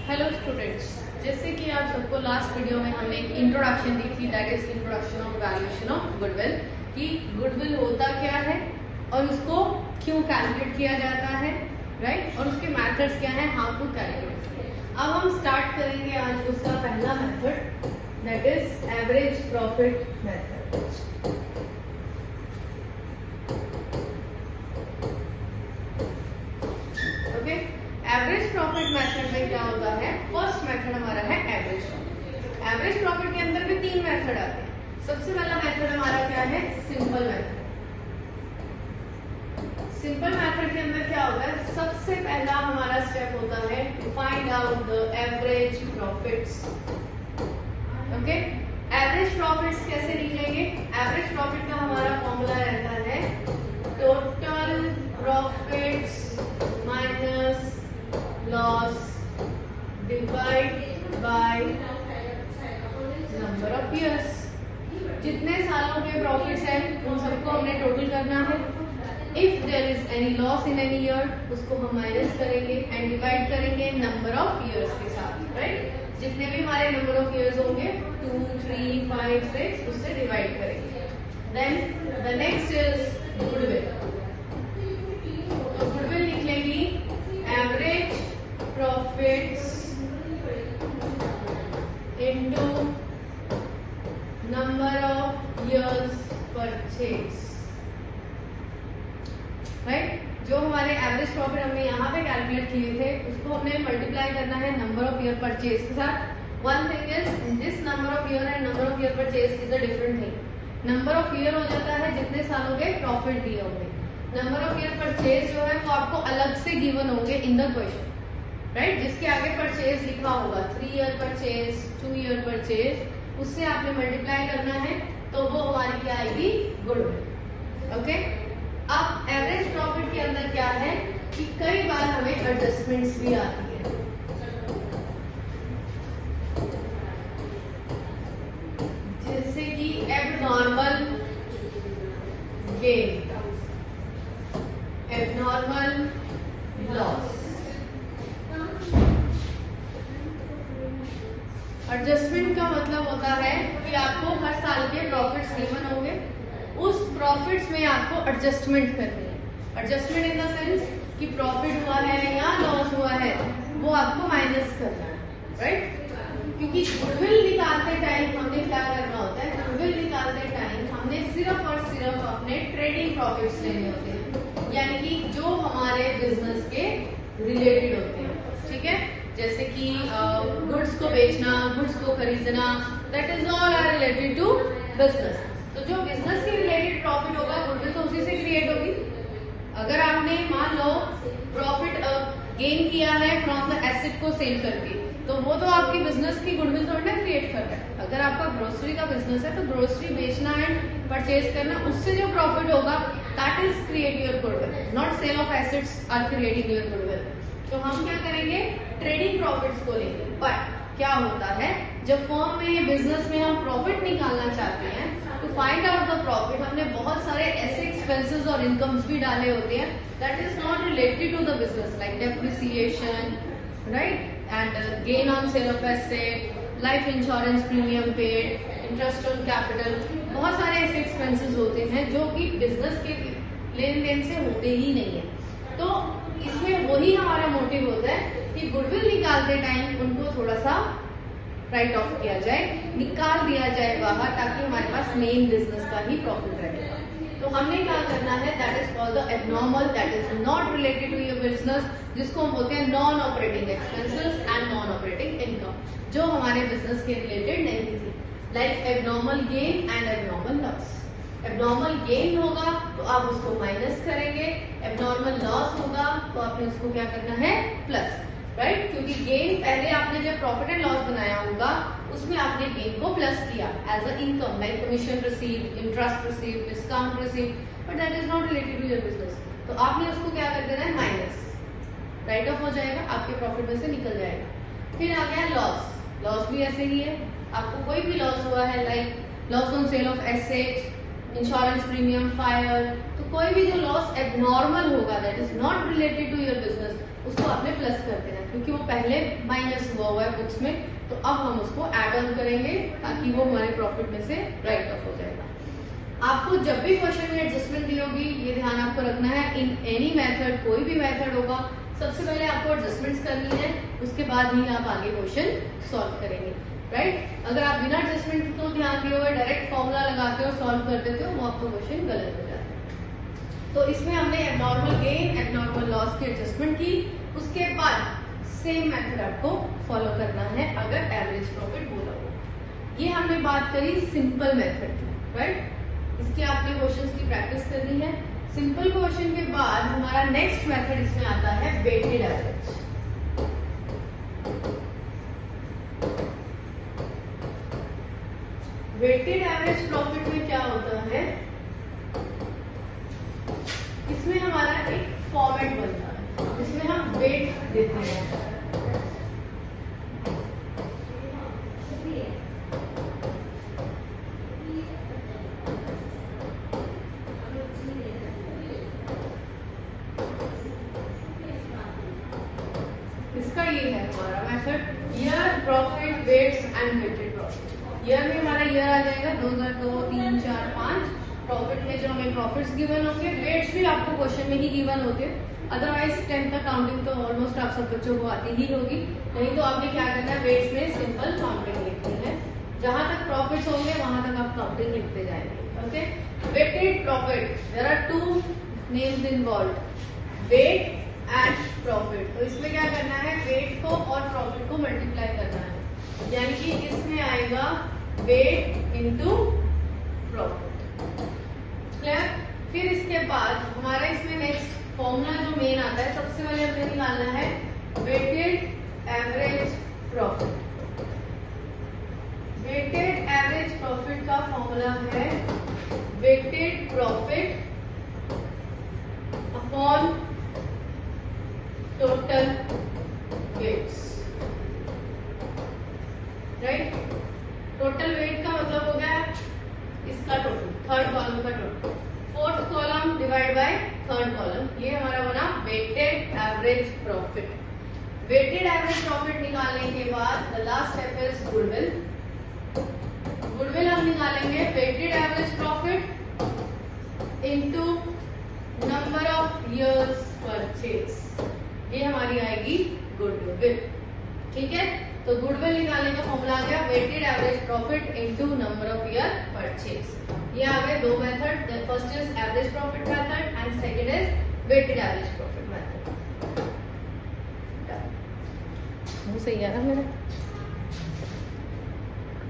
Hello students, जैसे कि आप सबको लास्ट वीडियो में हमने एक इंट्रोडक्शन दी थी, that is introduction of valuation of goodwill, कि गुडविल होता क्या है और उसको क्यों कैलकुलेट किया जाता है, राइट, और उसके मेथड्स क्या हैं, हाउ टू कैलकुलेट। अब हम स्टार्ट करेंगे आज उसका पहला method, that is average profit method. Average profit method में क्या होता है, फर्स्ट मेथड हमारा है एवरेज प्रॉफिट। एवरेज प्रॉफिट के अंदर भी तीन मेथड आते हैं। सबसे पहला मेथड हमारा क्या है, सिंपल मेथड। सिंपल मेथड के अंदर क्या होता है, सबसे पहला हमारा स्टेप होता है to find out the average profits. Okay, average profits कैसे निकलेंगे? एवरेज प्रॉफिट का हमारा फॉर्मूला रहता है total profits minus loss divide by number of years. जितने सालों के प्रॉफिट्स हैं उन सबको हमने टोटल करना है। If there is any loss in any year, उसको हम माइनस करेंगे एंड डिवाइड करेंगे नंबर ऑफ ईयर्स के साथ, राइट। जितने भी हमारे नंबर ऑफ ईयर्स होंगे 2, 3, 5, 6, उससे डिवाइड करेंगे। Then the next is goodwill. तो गुडविल निकलेगी average profits into number of years purchase, right. जो हमारे एवरेज प्रॉफिट हमने यहाँ पे कैलकुलेट किए थे उसको हमने मल्टीप्लाई करना है नंबर ऑफ ईयर परचेज के साथ। One thing is this number of year and number of year purchase is a different thing. Number of year हो जाता है जितने सालों के प्रॉफिट दिए होंगे। नंबर ऑफ ईयर परचेज जो है वो आपको अलग से गिवन होंगे इन द क्वेश्चन, राइट। जिसके आगे परचेज लिखा होगा 3 ईयर परचेज, 2 ईयर परचेज, उससे आपने मल्टीप्लाई करना है तो वो हमारी क्या आएगी, गुडविल। ओके, अब एवरेज प्रॉफिट के अंदर क्या है कि कई बार हमें एडजस्टमेंट्स भी आती है। जैसे कि abnormal gain, abnormal loss. Adjustment का मतलब होता है कि आपको हर साल के प्रॉफिट्स गिवन होंगे, उस प्रॉफिट्स में आपको एडजस्टमेंट करनी है। एडजस्टमेंट इन द सेंस कि प्रॉफिट हुआ है या लॉस हुआ है वो आपको माइनस करना है, राइट। क्योंकि गुडविल निकालते टाइम हमने क्या करना होता है, गुडविल निकालते टाइम हमने सिर्फ और सिर्फ अपने ट्रेडिंग प्रॉफिट्स लेने होते हैं, यानी कि जो हमारे बिजनेस के रिलेटेड होते हैं, ठीक है। जैसे कि गुड्स को बेचना, गुड्स को खरीदना, that is all are related to business. तो जो बिजनेस के रिलेटेड प्रॉफिट होगा गुडविल तो उसी से क्रिएट होगी। अगर आपने मान लो प्रॉफिट गेन किया है फ्रॉम द एसेट को सेल करके, तो वो तो आपकी बिजनेस की गुडविल थोड़ी ना क्रिएट कर रहा है। अगर आपका ग्रोसरी का बिजनेस है तो ग्रोसरी बेचना एंड परचेज करना, उससे जो प्रॉफिट होगा that is create your goodwill, not sale of assets are creating your goodwill. तो हम क्या करेंगे, ट्रेडिंग प्रॉफिट्स को लेंगे। बट क्या होता है, जब फर्म में बिजनेस में हम प्रॉफिट निकालना चाहते हैं तो फाइंड आउट द प्रॉफिट, हमने बहुत सारे ऐसे एक्सपेंसेस और इनकम्स भी डाले होते हैं that is not related to the business, like depreciation, right, and gain on sale of asset, life insurance premium paid, interest on capital. बहुत सारे ऐसे एक्सपेंसेस होते हैं जो कि बिजनेस के लेन देन से होते ही नहीं है। तो इसमें वही हमारा मोटिव होता है कि गुडविल निकालते टाइम उनको थोड़ा सा राइट ऑफ किया जाए, निकाल दिया जाए बाहर, ताकि हमारे पास मेन बिजनेस का ही प्रॉफिट रहेगा। तो हमने क्या करना है, that is called the abnormal, that is not related to your business, जिसको हम बोलते हैं non operating expenses and non operating income, जो हमारे बिजनेस के रिलेटेड नहीं थी, like abnormal gain and abnormal loss. Abnormal gain होगा तो आप उसको माइनस करेंगे, एबनॉर्मल लॉस होगा तो आपने उसको क्या करना है, प्लस, राइट। क्योंकि गेन पहले आपने जब प्रॉफिट एंड लॉस बनाया होगा उसमें आपने गेन को प्लस किया as a income, like commission receive, interest receive, discount receive, but that is not related to your business. तो आपने उसको क्या कर देना है, माइनस, राइट ऑफ हो जाएगा, आपके प्रॉफिट में से निकल जाएगा। फिर आ गया लॉस। लॉस भी ऐसे ही है, आपको कोई भी लॉस हुआ है, like loss on sale of asset, insurance premium, fire, तो कोई भी जो लॉस एबनॉर्मल होगा that is not related to your business, उसको आपने प्लस कर देना, क्योंकि वो पहले माइनस हुआ है बुक्स में, तो अब हम उसको ऐड ऑन करेंगे ताकि वो हमारे प्रॉफिट में से राइट ऑफ हो जाएगा। आपको जब भी क्वेश्चन में एडजस्टमेंट दी होगी, ये ध्यान आपको रखना है, इन एनी मेथड, कोई भी मेथड होगा, सबसे पहले आपको एडजस्टमेंट्स करनी है, उसके बाद ही आप आगे क्वेश्चन सॉल्व करेंगे, राइट। अगर आप बिना एडजस्टमेंट को ध्यान दिए हुए डायरेक्ट फॉर्मूला लगाते हो, सॉल्व कर देते हो, वो आपका क्वेश्चन गलत हो जाता है। तो इसमें हमने एबनॉर्मल गेन, एबनॉर्मल लॉस की एडजस्टमेंट की, उसके बाद सेम मेथड आपको फॉलो करना है अगर एवरेज प्रॉफिट बोला हो। ये हमने बात करी सिंपल मेथड की, राइट। इसके आपने क्वेश्चंस की प्रैक्टिस करनी है। सिंपल क्वेश्चन के बाद हमारा नेक्स्ट मेथड इसमें आता है weighted average. Weighted average profit में क्या होता है, इसमें हमारा एक फॉर्मेट बनता है जिसमें हम वेट देते हैं। इसका ये है हमारा method, year, profit, weights and weighted profit. Year में हमारा ईयर आ जाएगा 2002, 3, 4, 5। प्रॉफिट में जो हमें प्रॉफिट्स गिवन होंगे, वेट्स भी आपको क्वेश्चन में ही गिवन होते हैं, अदरवाइज 10th तक काउंटिंग तो ऑलमोस्ट आप सब बच्चों को आती ही होगी। नहीं तो आपने क्या करना है, वेट्स में सिंपल काउंटिंग लिखनी है, जहां तक प्रॉफिट्स होंगे वहां तक आप काउंटिंग लिखते जाएंगे, okay. Weighted profit, there are two names involve, weight and profit. तो इसमें क्या करना है, वेट को और प्रॉफिट को मल्टीप्लाई करना है, यानी कि इसमें आएगा वेट इंटू प्रॉफिट, क्लियर। फिर इसके बाद हमारा इसमें नेक्स्ट फॉर्मूला जो मेन आता है, सबसे पहले हमें निकालना है weighted average profit. Weighted average profit का फॉर्मूला है weighted profit upon total weights, right. Total weight का मतलब हो गया इसका टोटल, थर्ड कॉलम का total, fourth column divide by third column, ये हमारा बना weighted average profit. Weighted average profit निकालने के बाद the last step is goodwill. Goodwill हम निकालेंगे weighted average profit into number of years purchase, ये हमारी आएगी गुडविल, ठीक है। तो गुडविल निकालने का फॉर्मूला आ गया weighted average profit into number of year purchase. ये आ गए दो method, first is average profit method and second is weighted average profit method. सही है ना मेरा।